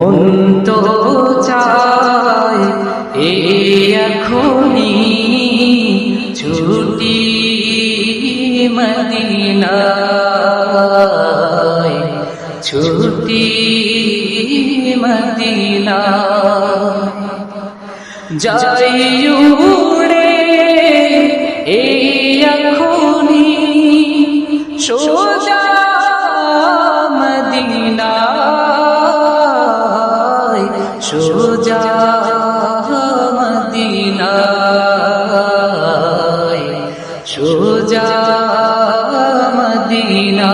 তো চাই এখনি ছুটি মদিনায়, ছুটি মদিনায় যাই উড়ে এখনি সোজা মদিনায়, সোজা মদিনায়, সোজা মদিনায়।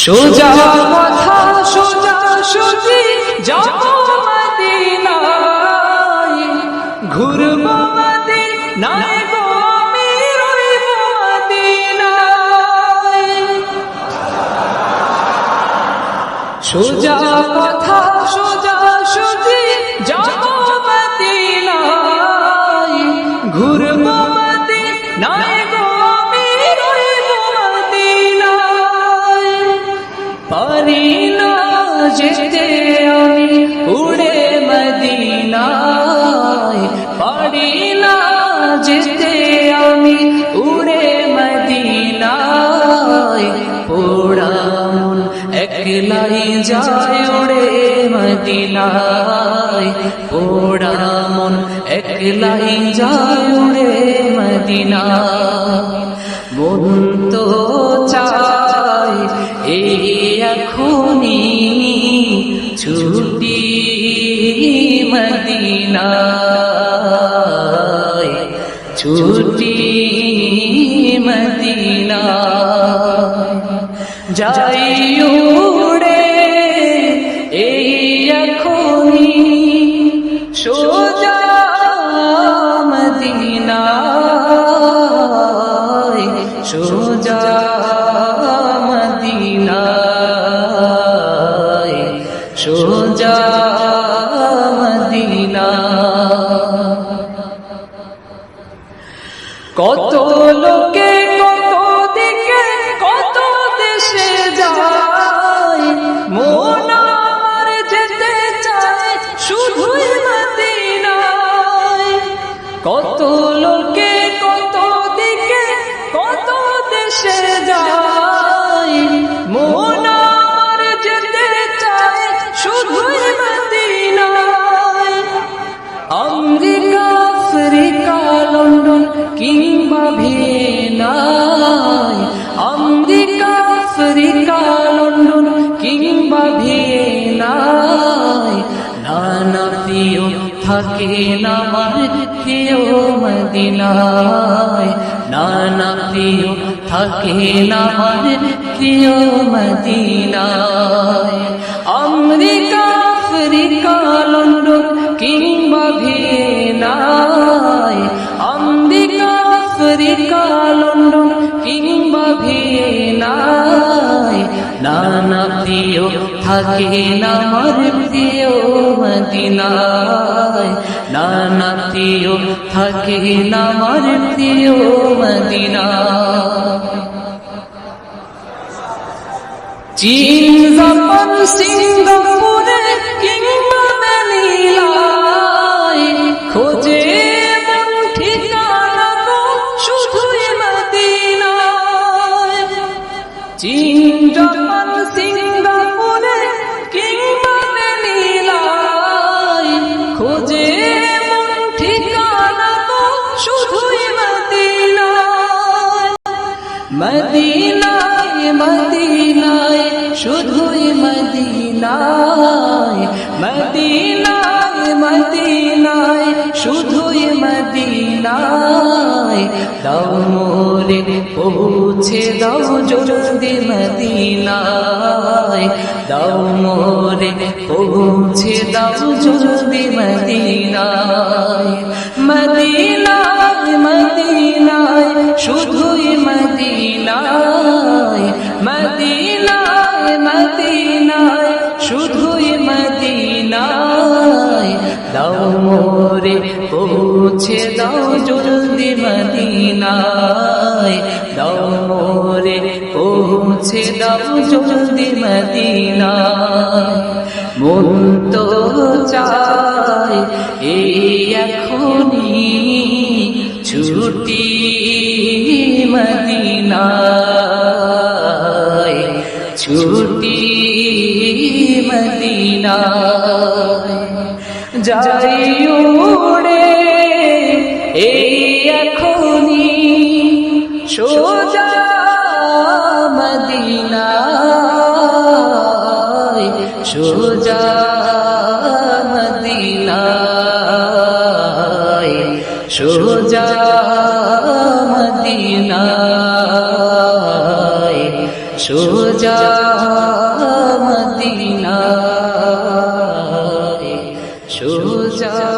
সোজা কথা সোজা সুজি যাব মদিনায়, ঘুরব মদিনায় গো আমি রইব মদিনায়। সোজা কথা সোজা সুজি যাব মদিনায়, ঘুরব মদিনায় গো আমি রইব মদিনায়। পারি না যেতে আমি উড়ে মদিনায়, পারি না যেতে আমি উড়ে মদিনায়। পোড়া মন একলাই যায় উড়ে মদিনায়, পোড়া মন একলাই যায় উড়ে মদিনায়। মন তো চাই এখনি ছুটি মদিনায়, ছুটি মদিনায় যাই উড়ে এখনি সোজা মদিনায়, সোজা মদিনায়, সোজা মদিনায়। কত লোকে কত দিকে কত দেশে যায়, মন আমার যেতে চায় শুধুই মদিনায়। কত লোকে কত দিকে কত দেশে যায়, মন আমার যেতে চায় শুধুই মদিনায়। আমেরিকা আফ্রিকা লন্ডন কিংবা ভিয়েনায়, আমেরিকা আফ্রিকা লন্ডন কিংবা ভিয়েনায়। নানা প্রিয় থাকে আমার প্রিয় মদিনায়, নানা প্রিয় থাকে আমার প্রিয় মদিনায়। আমেরিকা আফ্রিকা লন্ডন কিংবা ভিয়েনায়, আমেরিকা আফ্রিকা লন্ডন কিংবা ভিয়েনায়। নানা প্রিয় থাকে আমার প্রিয় মদিনায়, নানা প্রিয় থাকে আমার প্রিয় মদিনায়। চীন জাপান সিঙ্গাপুরে কিংবা ম্যানিলায় খোঁজে মন ঠিকানা গো শুধুই মদিনায়। চীন জাপান সিঙ্গাপুরে কিংবা ম্যানিলায় খোঁজে মন ঠিকানা গো শুধুই মদিনায়। মদিনায় মদিনায় শুধুই মদিনায়, মদিনায় মদিনায় শুধুই মদিনায়। দাও মোরে পৌঁছে দাও জলদি মদিনায়, দাও মোরে পৌঁছে দাও জলদি মদিনায়। মদিনায় মদিনায় শুধুই মদিনায়, মদিনায় মদিনায় শুধুই মদিনায়। দাও মোরে পৌঁছে দাও জলদি মদিনায় দাও মোরে পৌঁছে দাও জলদি মদিনায় মন তো চায় এই এখনি ছুটি মদিনায় ছুটি মদিনায় যাই উড়ে এই এখনি সোজা মদিনায় সোজা মদিনায় সোজা মদিনায় সোজা মদিনায় সোজা